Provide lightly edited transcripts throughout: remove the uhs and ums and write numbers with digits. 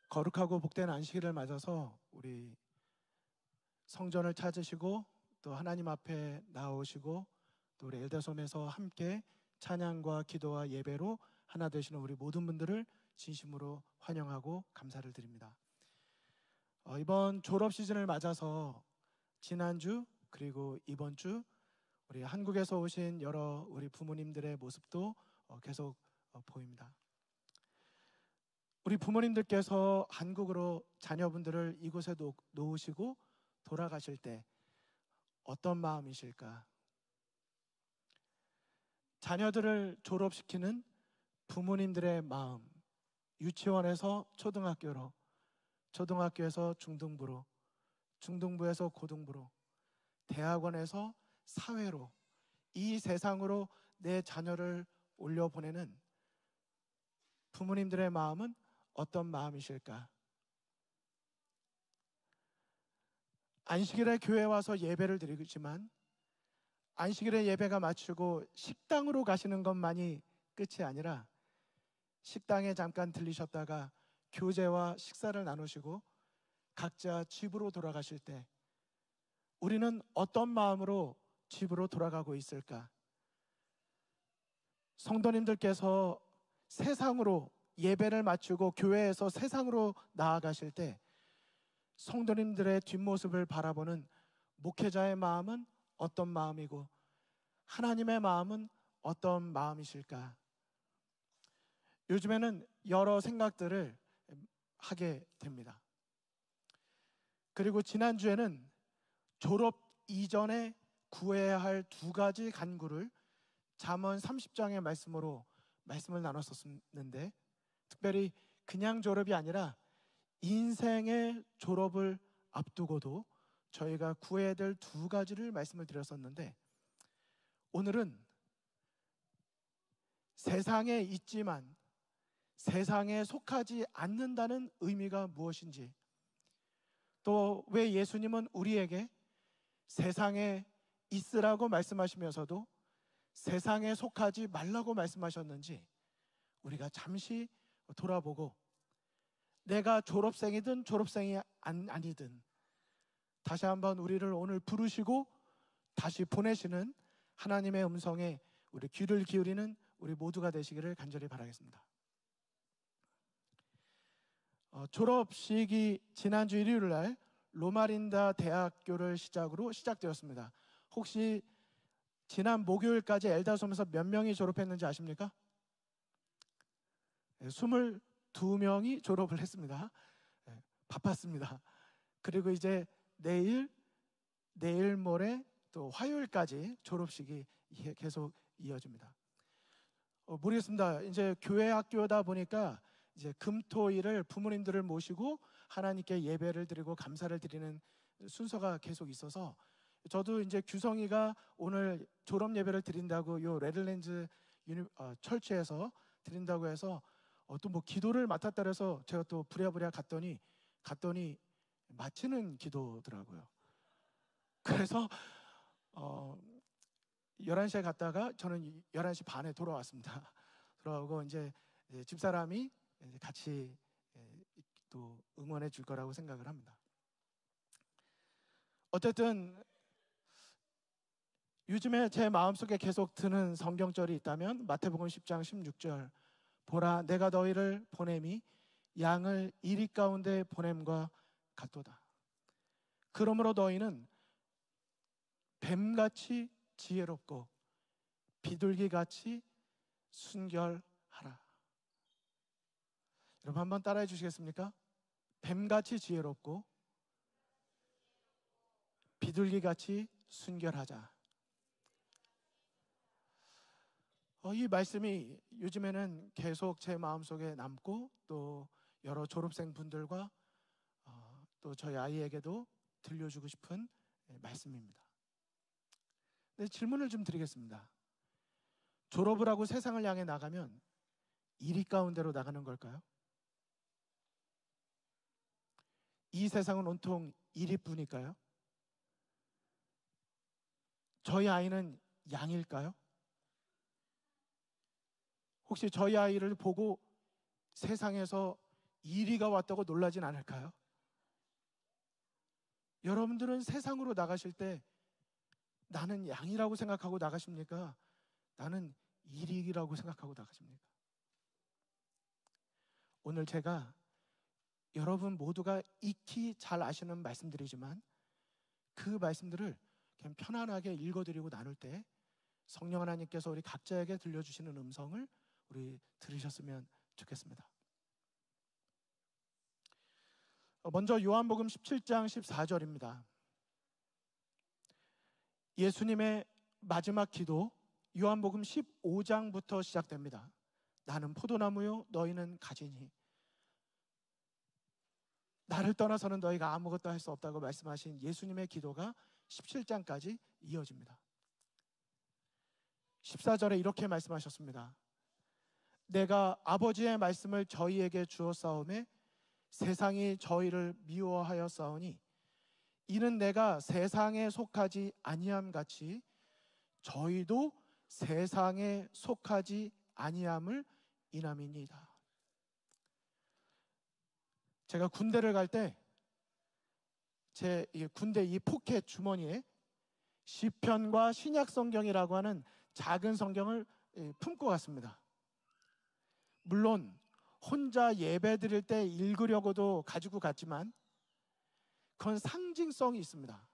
거룩하고 복된 안식일을 맞아서 우리 성전을 찾으시고 또 하나님 앞에 나오시고 또 우리 엘다솜에서 함께 찬양과 기도와 예배로 하나 되시는 우리 모든 분들을 진심으로 환영하고 감사를 드립니다. 이번 졸업 시즌을 맞아서 지난주 그리고 이번 주 우리 한국에서 오신 여러 우리 부모님들의 모습도 계속 보입니다. 우리 부모님들께서 한국으로 자녀분들을 이곳에 놓으시고 돌아가실 때 어떤 마음이실까? 자녀들을 졸업시키는 부모님들의 마음, 유치원에서 초등학교로, 초등학교에서 중등부로, 중등부에서 고등부로, 대학원에서 사회로, 이 세상으로 내 자녀를 올려보내는 부모님들의 마음은 어떤 마음이실까? 안식일에 교회에 와서 예배를 드리지만 안식일에 예배가 마치고 식당으로 가시는 것만이 끝이 아니라 식당에 잠깐 들리셨다가 교제와 식사를 나누시고 각자 집으로 돌아가실 때 우리는 어떤 마음으로 집으로 돌아가고 있을까? 성도님들께서 세상으로 예배를 마치고 교회에서 세상으로 나아가실 때 성도님들의 뒷모습을 바라보는 목회자의 마음은 어떤 마음이고 하나님의 마음은 어떤 마음이실까? 요즘에는 여러 생각들을 하게 됩니다. 그리고 지난주에는 졸업 이전에 구해야 할 두 가지 간구를 잠언 30장의 말씀으로 말씀을 나눴었는데 특별히 그냥 졸업이 아니라 인생의 졸업을 앞두고도 저희가 구해야 될 두 가지를 말씀을 드렸었는데 오늘은 세상에 있지만 세상에 속하지 않는다는 의미가 무엇인지 또 왜 예수님은 우리에게 세상에 있으라고 말씀하시면서도 세상에 속하지 말라고 말씀하셨는지 우리가 잠시 돌아보고 내가 졸업생이든 졸업생이 아니든 다시 한번 우리를 오늘 부르시고 다시 보내시는 하나님의 음성에 우리 귀를 기울이는 우리 모두가 되시기를 간절히 바라겠습니다. 졸업식이 지난주 일요일 날 로마린다 대학교를 시작으로 시작되었습니다. 혹시 지난 목요일까지 엘다솜에서 몇 명이 졸업했는지 아십니까? 22명이 졸업을 했습니다. 바빴습니다. 그리고 이제 내일 모레 또 화요일까지 졸업식이 계속 이어집니다. 모르겠습니다. 이제 교회 학교다 보니까 이제 금토일을 부모님들을 모시고 하나님께 예배를 드리고 감사를 드리는 순서가 계속 있어서 저도 이제 규성이가 오늘 졸업 예배를 드린다고 요 레드랜드 철치에서 드린다고 해서 또 뭐 기도를 맡았다 그래서 제가 또 부랴부랴 갔더니 마치는 기도더라고요. 그래서 11시에 갔다가 저는 11시 반에 돌아왔습니다. 돌아오고 이제 집사람이 같이 또 응원해 줄 거라고 생각을 합니다. 어쨌든 요즘에 제 마음속에 계속 드는 성경절이 있다면 마태복음 10장 16절 보라 내가 너희를 보냄이 양을 이리 가운데 보냄과 같도다. 그러므로 너희는 뱀같이 지혜롭고 비둘기같이 순결하라. 여러분 한번 따라해 주시겠습니까? 뱀같이 지혜롭고 비둘기같이 순결하자. 이 말씀이 요즘에는 계속 제 마음속에 남고 또 여러 졸업생 분들과 또 저희 아이에게도 들려주고 싶은 말씀입니다. 네, 질문을 좀 드리겠습니다. 졸업을 하고 세상을 향해 나가면 이리 가운데로 나가는 걸까요? 이 세상은 온통 이리뿐일까요? 저희 아이는 양일까요? 혹시 저희 아이를 보고 세상에서 이리가 왔다고 놀라진 않을까요? 여러분들은 세상으로 나가실 때 나는 양이라고 생각하고 나가십니까? 나는 이리라고 생각하고 나가십니까? 오늘 제가 여러분 모두가 익히 잘 아시는 말씀들이지만 그 말씀들을 그냥 편안하게 읽어드리고 나눌 때 성령 하나님께서 우리 각자에게 들려주시는 음성을 우리 들으셨으면 좋겠습니다. 먼저 요한복음 17장 14절입니다. 예수님의 마지막 기도 요한복음 15장부터 시작됩니다. 나는 포도나무요 너희는 가지니 나를 떠나서는 너희가 아무것도 할 수 없다고 말씀하신 예수님의 기도가 17장까지 이어집니다. 14절에 이렇게 말씀하셨습니다. 내가 아버지의 말씀을 저희에게 주었사오매 세상이 저희를 미워하였사오니 이는 내가 세상에 속하지 아니함 같이 저희도 세상에 속하지 아니함을 인함이니이다. 제가 군대를 갈 때 제 군대 이 포켓 주머니에 시편과 신약성경이라고 하는 작은 성경을 품고 갔습니다. 물론 혼자 예배 드릴 때 읽으려고도 가지고 갔지만 그건 상징성이 있습니다.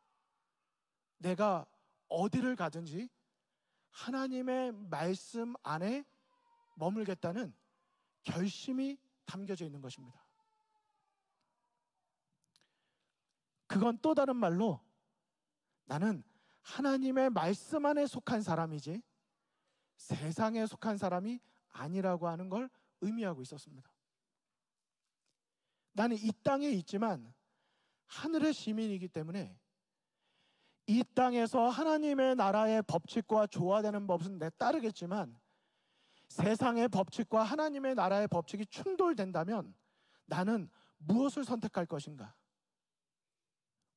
내가 어디를 가든지 하나님의 말씀 안에 머물겠다는 결심이 담겨져 있는 것입니다. 그건 또 다른 말로 나는 하나님의 말씀 안에 속한 사람이지 세상에 속한 사람이 아니라고 하는 걸 의미하고 있었습니다. 나는 이 땅에 있지만 하늘의 시민이기 때문에 이 땅에서 하나님의 나라의 법칙과 조화되는 법은 내 따르겠지만 세상의 법칙과 하나님의 나라의 법칙이 충돌된다면 나는 무엇을 선택할 것인가?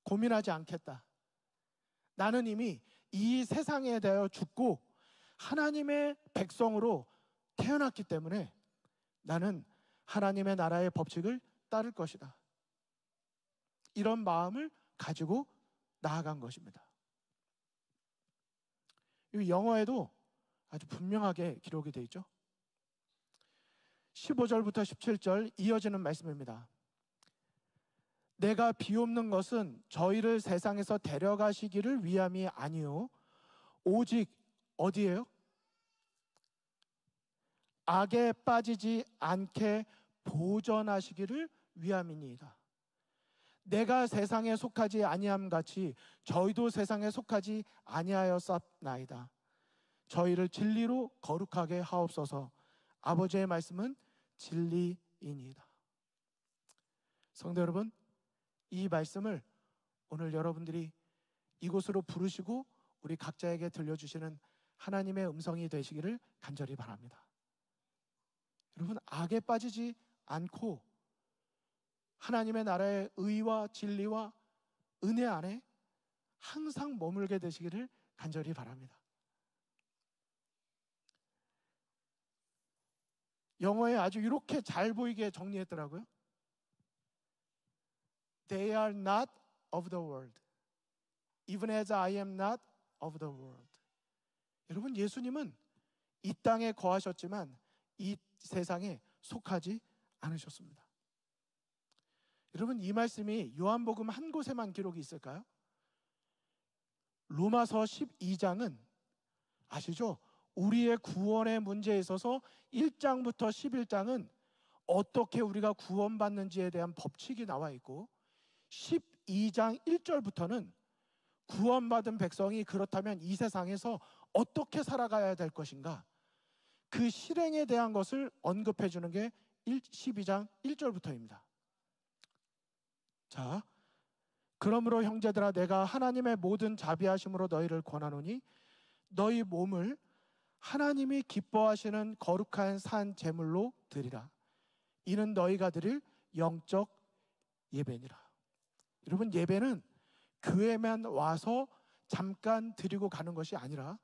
고민하지 않겠다. 나는 이미 이 세상에 대하여 죽고 하나님의 백성으로 태어났기 때문에 나는 하나님의 나라의 법칙을 따를 것이다. 이런 마음을 가지고 나아간 것입니다. 이 영어에도 아주 분명하게 기록이 되어 있죠. 15절부터 17절 이어지는 말씀입니다. 내가 비옵는 것은 저희를 세상에서 데려가시기를 위함이 아니요 오직 어디예요? 악에 빠지지 않게 보전하시기를 위함이니이다. 내가 세상에 속하지 아니함 같이 저희도 세상에 속하지 아니하였사나이다. 저희를 진리로 거룩하게 하옵소서. 아버지의 말씀은 진리이니이다. 성도 여러분, 이 말씀을 오늘 여러분들이 이곳으로 부르시고 우리 각자에게 들려주시는 하나님의 음성이 되시기를 간절히 바랍니다. 여러분, 악에 빠지지 않고 하나님의 나라의 의와 진리와 은혜 안에 항상 머물게 되시기를 간절히 바랍니다. 영어에 아주 이렇게 잘 보이게 정리했더라고요. They are not of the world, even as I am not of the world. 여러분, 예수님은 이 땅에 거하셨지만 이 세상에 속하지 않으셨습니다. 여러분, 이 말씀이 요한복음 한 곳에만 기록이 있을까요? 로마서 12장은 아시죠? 우리의 구원의 문제에 있어서 1장부터 11장은 어떻게 우리가 구원받는지에 대한 법칙이 나와 있고 12장 1절부터는 구원받은 백성이 그렇다면 이 세상에서 어떻게 살아가야 될 것인가, 그 실행에 대한 것을 언급해 주는 게 12장 1절부터입니다. 자, 그러므로 형제들아 내가 하나님의 모든 자비하심으로 너희를 권하노니 너희 몸을 하나님이 기뻐하시는 거룩한 산 제물로 드리라. 이는 너희가 드릴 영적 예배니라. 여러분, 예배는 교회만 와서 잠깐 드리고 가는 것이 아니라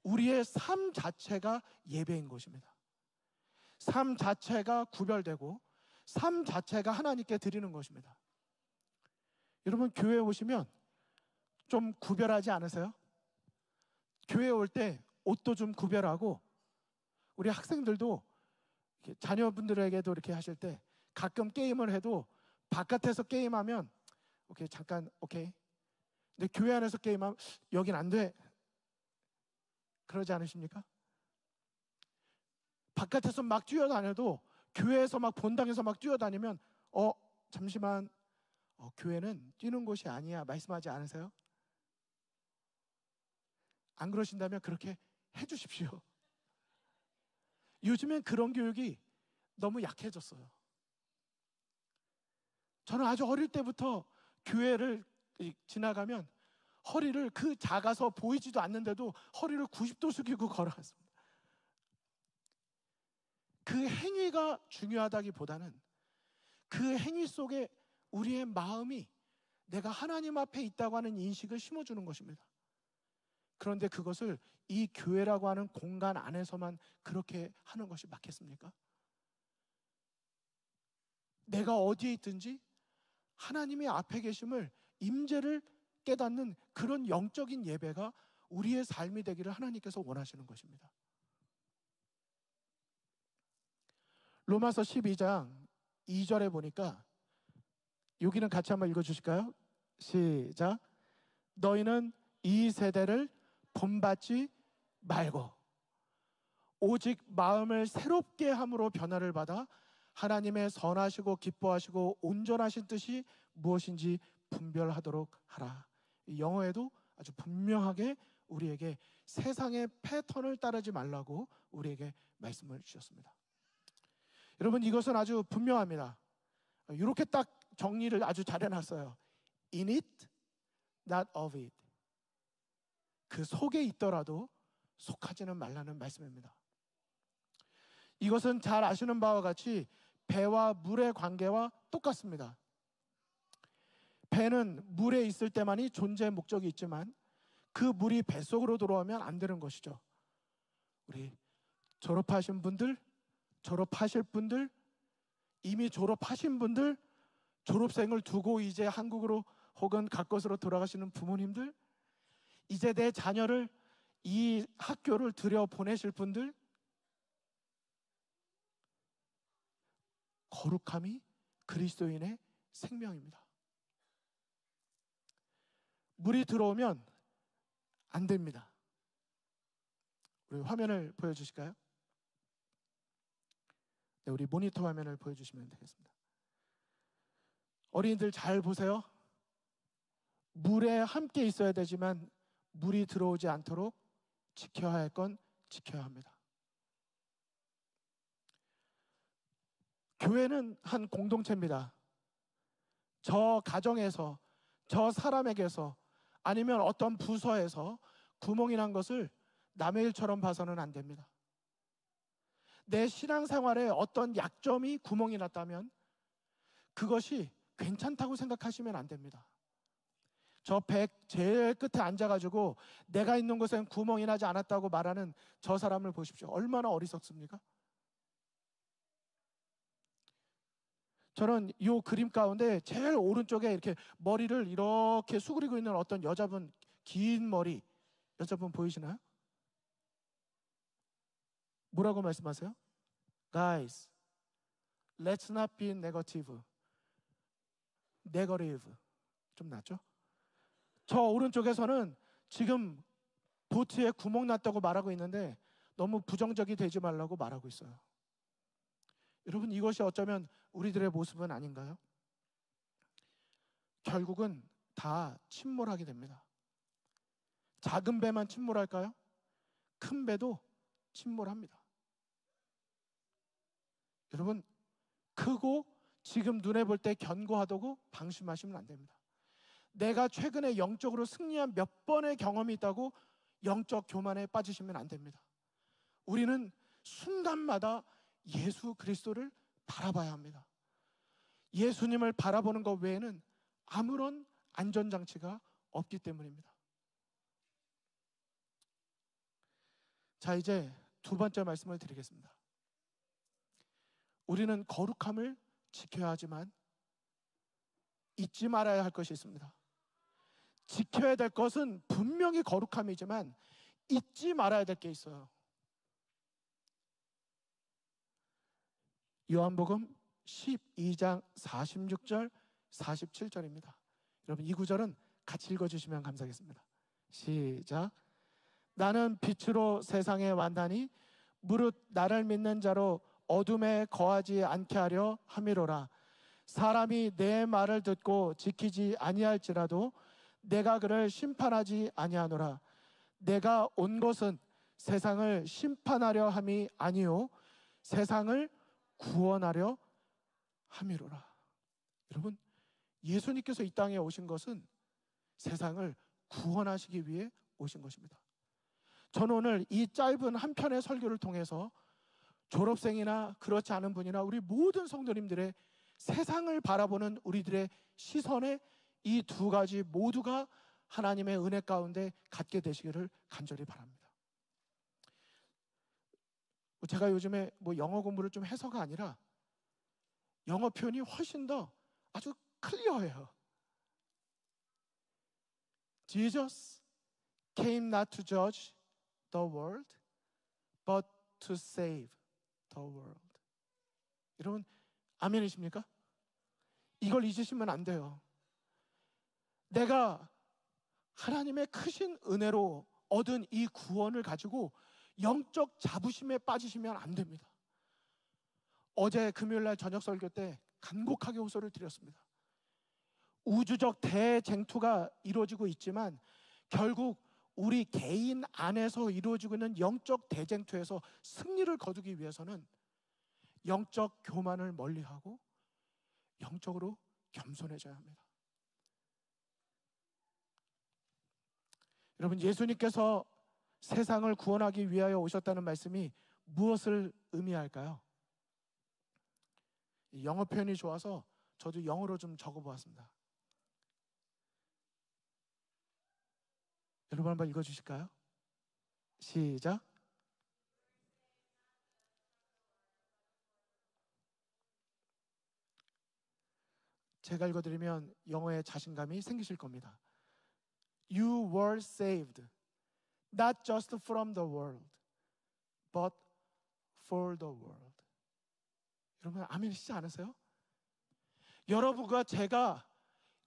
우리의 삶 자체가 예배인 것입니다. 삶 자체가 구별되고 삶 자체가 하나님께 드리는 것입니다. 여러분, 교회에 오시면 좀 구별하지 않으세요? 교회에 올 때 옷도 좀 구별하고, 우리 학생들도 자녀분들에게도 이렇게 하실 때 가끔 게임을 해도 바깥에서 게임하면 오케이, 잠깐 오케이. 근데 교회 안에서 게임하면 여긴 안 돼. 그러지 않으십니까? 바깥에서 막 뛰어다녀도 교회에서 막 본당에서 막 뛰어다니면 잠시만, 교회는 뛰는 곳이 아니야 말씀하지 않으세요? 안 그러신다면 그렇게 해주십시오. 요즘엔 그런 교육이 너무 약해졌어요. 저는 아주 어릴 때부터 교회를 지나가면 허리를, 그 작아서 보이지도 않는데도 허리를 90도 숙이고 걸어갔습니다. 그 행위가 중요하다기보다는 그 행위 속에 우리의 마음이 내가 하나님 앞에 있다고 하는 인식을 심어주는 것입니다. 그런데 그것을 이 교회라고 하는 공간 안에서만 그렇게 하는 것이 맞겠습니까? 내가 어디에 있든지 하나님의 앞에 계심을, 임재를 깨닫는 그런 영적인 예배가 우리의 삶이 되기를 하나님께서 원하시는 것입니다. 로마서 12장 2절에 보니까, 여기는 같이 한번 읽어주실까요? 시작. 너희는 이 세대를 본받지 말고 오직 마음을 새롭게 함으로 변화를 받아 하나님의 선하시고 기뻐하시고 온전하신 뜻이 무엇인지 분별하도록 하라. 영어에도 아주 분명하게 우리에게 세상의 패턴을 따르지 말라고 우리에게 말씀을 주셨습니다. 여러분, 이것은 아주 분명합니다. 이렇게 딱 정리를 아주 잘 해놨어요. In it, not of it. 그 속에 있더라도 속하지는 말라는 말씀입니다. 이것은 잘 아시는 바와 같이 배와 물의 관계와 똑같습니다. 배는 물에 있을 때만이 존재의 목적이 있지만 그 물이 뱃속으로 들어오면 안 되는 것이죠. 우리 졸업하신 분들, 졸업하실 분들, 이미 졸업하신 분들, 졸업생을 두고 이제 한국으로 혹은 가까스로 돌아가시는 부모님들, 이제 내 자녀를 이 학교를 들여보내실 분들, 거룩함이 그리스도인의 생명입니다. 물이 들어오면 안 됩니다. 우리 화면을 보여주실까요? 네, 우리 모니터 화면을 보여주시면 되겠습니다. 어린이들 잘 보세요. 물에 함께 있어야 되지만 물이 들어오지 않도록 지켜야 할 건 지켜야 합니다. 교회는 한 공동체입니다. 저 가정에서, 저 사람에게서, 아니면 어떤 부서에서 구멍이 난 것을 남의 일처럼 봐서는 안 됩니다. 내 신앙생활에 어떤 약점이 구멍이 났다면 그것이 괜찮다고 생각하시면 안 됩니다. 저 백 제일 끝에 앉아가지고 내가 있는 곳엔 구멍이 나지 않았다고 말하는 저 사람을 보십시오. 얼마나 어리석습니까? 저는 이 그림 가운데 제일 오른쪽에 이렇게 머리를 이렇게 수그리고 있는 어떤 여자분, 긴 머리 여자분 보이시나요? 뭐라고 말씀하세요? Guys, let's not be negative. Negative. 좀 낫죠? 저 오른쪽에서는 지금 보트에 구멍 났다고 말하고 있는데 너무 부정적이 되지 말라고 말하고 있어요. 여러분, 이것이 어쩌면 우리들의 모습은 아닌가요? 결국은 다 침몰하게 됩니다. 작은 배만 침몰할까요? 큰 배도 침몰합니다. 여러분, 크고 지금 눈에 볼 때 견고하다고 방심하시면 안 됩니다. 내가 최근에 영적으로 승리한 몇 번의 경험이 있다고 영적 교만에 빠지시면 안 됩니다. 우리는 순간마다 예수 그리스도를 바라봐야 합니다. 예수님을 바라보는 것 외에는 아무런 안전장치가 없기 때문입니다. 자, 이제 두 번째 말씀을 드리겠습니다. 우리는 거룩함을 지켜야 하지만 잊지 말아야 할 것이 있습니다. 지켜야 될 것은 분명히 거룩함이지만 잊지 말아야 될 게 있어요. 요한복음 12장 46절 47절입니다. 여러분 이 구절은 같이 읽어주시면 감사하겠습니다. 시작. 나는 빛으로 세상에 왔나니 무릇 나를 믿는 자로 어둠에 거하지 않게 하려 함이로라. 사람이 내 말을 듣고 지키지 아니할지라도 내가 그를 심판하지 아니하노라. 내가 온 것은 세상을 심판하려 함이 아니요 세상을 구원하려 함이로라. 여러분 예수님께서 이 땅에 오신 것은 세상을 구원하시기 위해 오신 것입니다. 저는 오늘 이 짧은 한 편의 설교를 통해서 졸업생이나 그렇지 않은 분이나 우리 모든 성도님들의 세상을 바라보는 우리들의 시선에 이 두 가지 모두가 하나님의 은혜 가운데 갖게 되시기를 간절히 바랍니다. 제가 요즘에 영어 공부를 좀 해서가 아니라 영어 표현이 훨씬 더 아주 클리어해요. Jesus came not to judge the world, but to save the world. 여러분 아멘이십니까? 이걸 잊으시면 안 돼요. 내가 하나님의 크신 은혜로 얻은 이 구원을 가지고 영적 자부심에 빠지시면 안 됩니다. 어제 금요일날 저녁 설교 때 간곡하게 호소를 드렸습니다. 우주적 대쟁투가 이루어지고 있지만 결국 우리 개인 안에서 이루어지고 있는 영적 대쟁투에서 승리를 거두기 위해서는 영적 교만을 멀리하고 영적으로 겸손해져야 합니다. 여러분 예수님께서 세상을 구원하기 위하여 오셨다는 말씀이 무엇을 의미할까요? 영어 표현이 좋아서 저도 영어로 좀 적어보았습니다. 여러분 한번 읽어주실까요? 시작. 제가 읽어드리면 영어에 자신감이 생기실 겁니다. You were saved, not just from the world, but for the world. 여러분 아멘이시지 않으세요? 여러분과 제가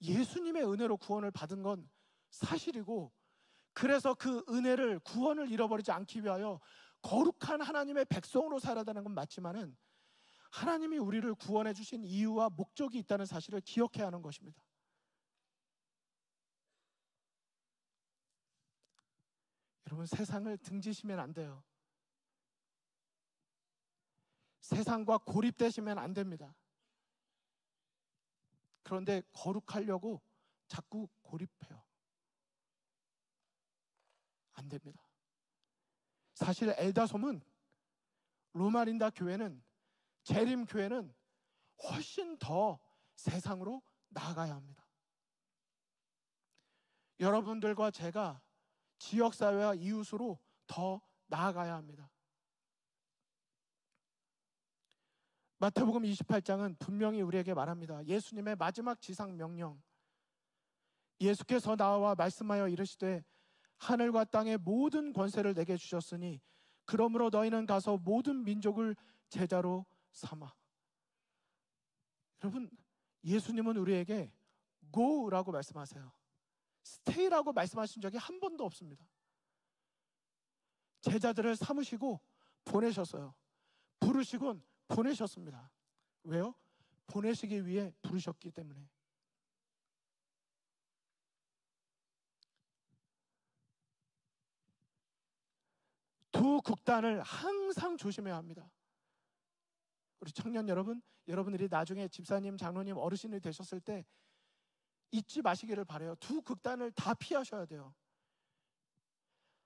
예수님의 은혜로 구원을 받은 건 사실이고, 그래서 그 은혜를 구원을 잃어버리지 않기 위하여 거룩한 하나님의 백성으로 살아야 되는 건 맞지만은 하나님이 우리를 구원해 주신 이유와 목적이 있다는 사실을 기억해야 하는 것입니다. 여러분 세상을 등지시면 안 돼요. 세상과 고립되시면 안 됩니다. 그런데 거룩하려고 자꾸 고립해요. 안 됩니다. 사실 엘다솜은 로마린다 교회는 재림 교회는 훨씬 더 세상으로 나아가야 합니다. 여러분들과 제가 지역사회와 이웃으로 더 나아가야 합니다. 마태복음 28장은 분명히 우리에게 말합니다. 예수님의 마지막 지상 명령, 예수께서 나와 말씀하여 이르시되 하늘과 땅의 모든 권세를 내게 주셨으니 그러므로 너희는 가서 모든 민족을 제자로 삼아. 여러분 예수님은 우리에게 go라고 말씀하세요. stay라고 말씀하신 적이 한 번도 없습니다. 제자들을 삼으시고 보내셨어요. 부르시곤 보내셨습니다. 왜요? 보내시기 위해 부르셨기 때문에. 두 극단을 항상 조심해야 합니다. 우리 청년 여러분, 여러분들이 나중에 집사님, 장로님, 어르신이 되셨을 때 잊지 마시기를 바라요. 두 극단을 다 피하셔야 돼요.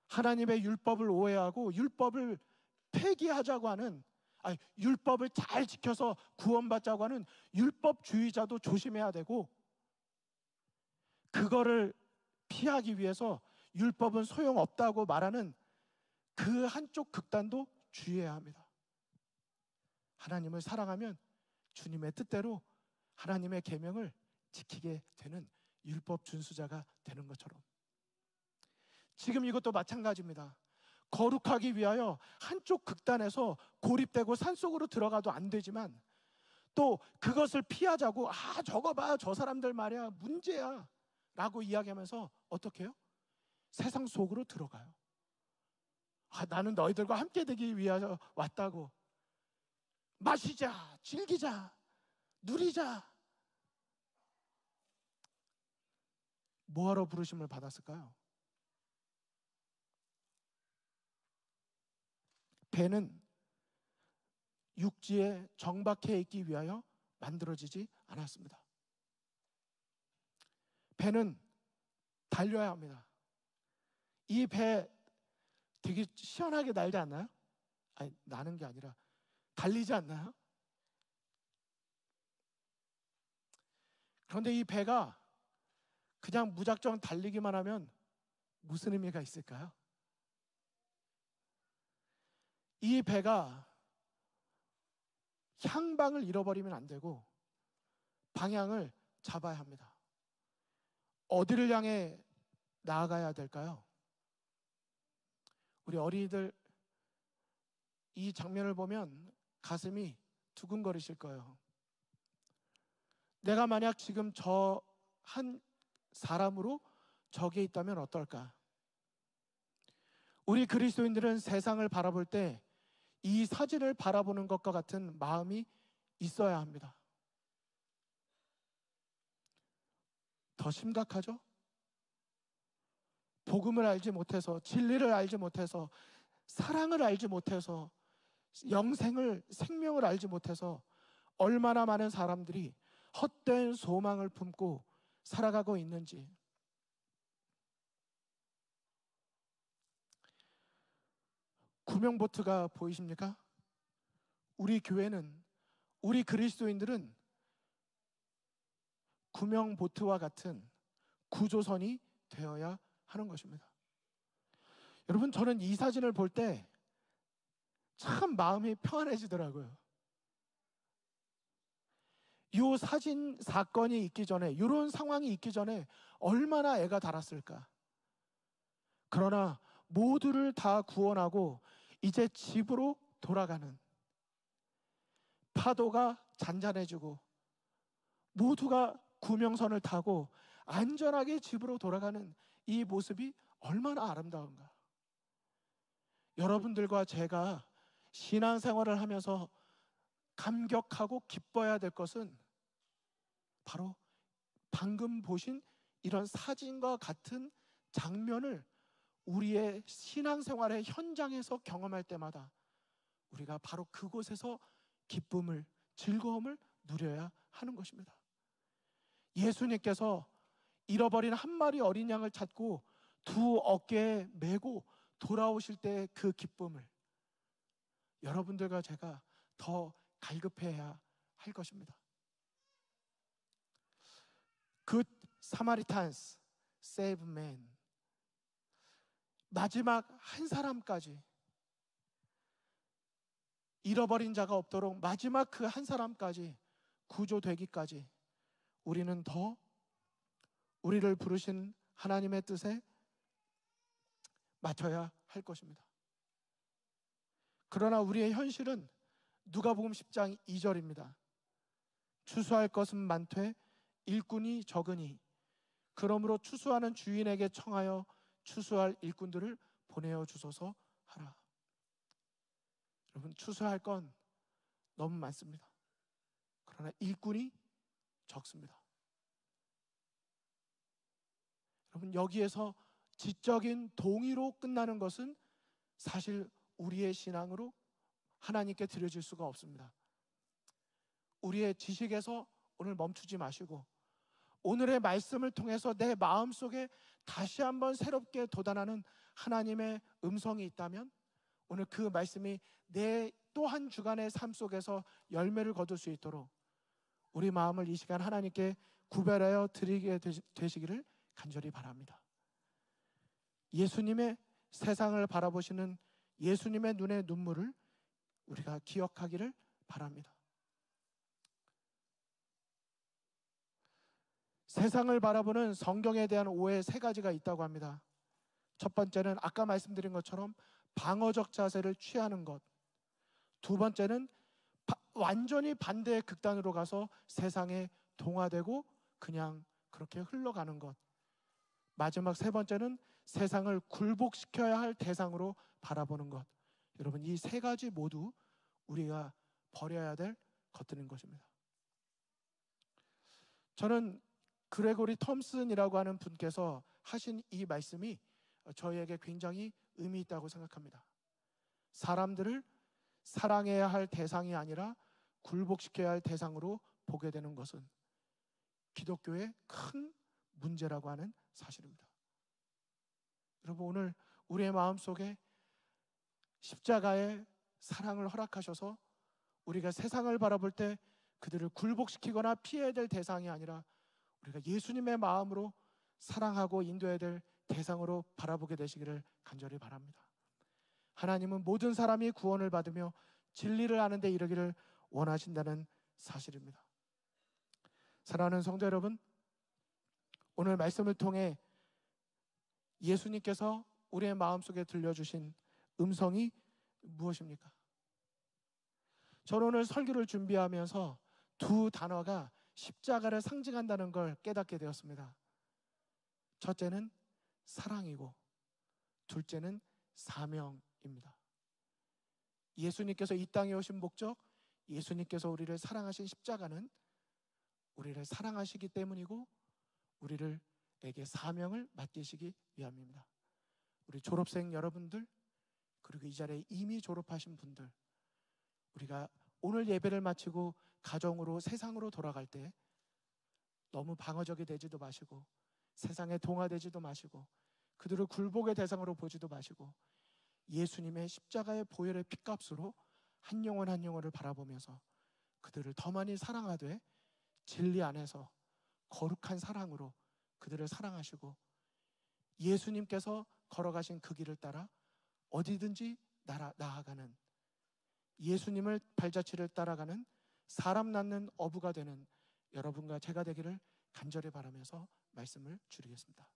하나님의 율법을 오해하고 율법을 폐기하자고 하는, 율법을 잘 지켜서 구원받자고 하는 율법주의자도 조심해야 되고, 그거를 피하기 위해서 율법은 소용없다고 말하는 그 한쪽 극단도 주의해야 합니다. 하나님을 사랑하면 주님의 뜻대로 하나님의 계명을 지키게 되는 율법 준수자가 되는 것처럼 지금 이것도 마찬가지입니다. 거룩하기 위하여 한쪽 극단에서 고립되고 산속으로 들어가도 안 되지만 또 그것을 피하자고 저거 봐, 저 사람들 말이야 문제야 라고 이야기하면서 어떻게 해요? 세상 속으로 들어가요. 나는 너희들과 함께 되기 위하여 왔다고. 마시자, 즐기자, 누리자. 뭐하러 부르심을 받았을까요? 배는 육지에 정박해 있기 위하여 만들어지지 않았습니다. 배는 달려야 합니다. 이 배 되게 시원하게 날지 않나요? 아니, 나는 게 아니라 달리지 않나요? 그런데 이 배가 그냥 무작정 달리기만 하면 무슨 의미가 있을까요? 이 배가 향방을 잃어버리면 안 되고 방향을 잡아야 합니다. 어디를 향해 나아가야 될까요? 우리 어린이들 이 장면을 보면 가슴이 두근거리실 거예요. 내가 만약 지금 저 한 사람으로 저기에 있다면 어떨까? 우리 그리스도인들은 세상을 바라볼 때 이 사진을 바라보는 것과 같은 마음이 있어야 합니다. 더 심각하죠? 복음을 알지 못해서, 진리를 알지 못해서, 사랑을 알지 못해서, 생명을 알지 못해서 얼마나 많은 사람들이 헛된 소망을 품고 살아가고 있는지. 구명보트가 보이십니까? 우리 교회는, 우리 그리스도인들은 구명보트와 같은 구조선이 되어야 하는 것입니다. 여러분, 저는 이 사진을 볼 때 참 마음이 평안해지더라고요. 이 사진 사건이 있기 전에, 이런 상황이 있기 전에 얼마나 애가 달았을까. 그러나 모두를 다 구원하고 이제 집으로 돌아가는, 파도가 잔잔해지고 모두가 구명선을 타고 안전하게 집으로 돌아가는 이 모습이 얼마나 아름다운가. 여러분들과 제가 신앙생활을 하면서 감격하고 기뻐해야 될 것은 바로 방금 보신 이런 사진과 같은 장면을 우리의 신앙생활의 현장에서 경험할 때마다 우리가 바로 그곳에서 기쁨을, 즐거움을 누려야 하는 것입니다. 예수님께서 잃어버린 한 마리 어린 양을 찾고 두 어깨에 메고 돌아오실 때의 그 기쁨을 여러분들과 제가 더 갈급해야 할 것입니다. Good Samaritans save men. 마지막 한 사람까지, 잃어버린 자가 없도록 마지막 그 한 사람까지 구조되기까지 우리는 더 우리를 부르신 하나님의 뜻에 맞춰야 할 것입니다. 그러나 우리의 현실은 누가복음 10장 2절입니다. 추수할 것은 많되 일꾼이 적으니 그러므로 추수하는 주인에게 청하여 추수할 일꾼들을 보내어 주소서 하라. 여러분, 추수할 건 너무 많습니다. 그러나 일꾼이 적습니다. 여러분, 여기에서 지적인 동의로 끝나는 것은 사실 우리의 신앙으로 하나님께 드려질 수가 없습니다. 우리의 지식에서 오늘 멈추지 마시고 오늘의 말씀을 통해서 내 마음속에 다시 한번 새롭게 돋아나는 하나님의 음성이 있다면 오늘 그 말씀이 내 또 한 주간의 삶 속에서 열매를 거둘 수 있도록 우리 마음을 이 시간 하나님께 구별하여 드리게 되시기를 간절히 바랍니다. 예수님의 세상을 바라보시는 예수님의 눈의 눈물을 우리가 기억하기를 바랍니다. 세상을 바라보는 성경에 대한 오해 세 가지가 있다고 합니다. 첫 번째는 아까 말씀드린 것처럼 방어적 자세를 취하는 것. 두 번째는 완전히 반대의 극단으로 가서 세상에 동화되고 그냥 그렇게 흘러가는 것. 마지막 세 번째는 세상을 굴복시켜야 할 대상으로 바라보는 것. 여러분, 이 세 가지 모두 우리가 버려야 될 것들인 것입니다. 저는 그레고리 톰슨이라고 하는 분께서 하신 이 말씀이 저희에게 굉장히 의미 있다고 생각합니다. 사람들을 사랑해야 할 대상이 아니라 굴복시켜야 할 대상으로 보게 되는 것은 기독교의 큰 문제라고 하는 사실입니다. 여러분, 오늘 우리의 마음속에 십자가의 사랑을 허락하셔서 우리가 세상을 바라볼 때 그들을 굴복시키거나 피해야 될 대상이 아니라 우리가 예수님의 마음으로 사랑하고 인도해야 될 대상으로 바라보게 되시기를 간절히 바랍니다. 하나님은 모든 사람이 구원을 받으며 진리를 아는 데 이르기를 원하신다는 사실입니다. 사랑하는 성도 여러분, 오늘 말씀을 통해 예수님께서 우리의 마음속에 들려주신 음성이 무엇입니까? 저는 오늘 설교를 준비하면서 두 단어가 십자가를 상징한다는 걸 깨닫게 되었습니다. 첫째는 사랑이고 둘째는 사명입니다. 예수님께서 이 땅에 오신 목적, 예수님께서 우리를 사랑하신 십자가는 우리를 사랑하시기 때문이고 우리에게 사명을 맡기시기 위함입니다. 우리 졸업생 여러분들, 그리고 이 자리에 이미 졸업하신 분들, 우리가 오늘 예배를 마치고 가정으로 세상으로 돌아갈 때 너무 방어적이 되지도 마시고 세상에 동화되지도 마시고 그들을 굴복의 대상으로 보지도 마시고 예수님의 십자가의 보혈의 핏값으로 한 영혼 한 영혼을 바라보면서 그들을 더 많이 사랑하되 진리 안에서 거룩한 사랑으로 그들을 사랑하시고 예수님께서 걸어가신 그 길을 따라 어디든지 나아가는, 예수님을 발자취를 따라가는 사람 낳는 어부가 되는 여러분과 제가 되기를 간절히 바라면서 말씀을 줄이겠습니다.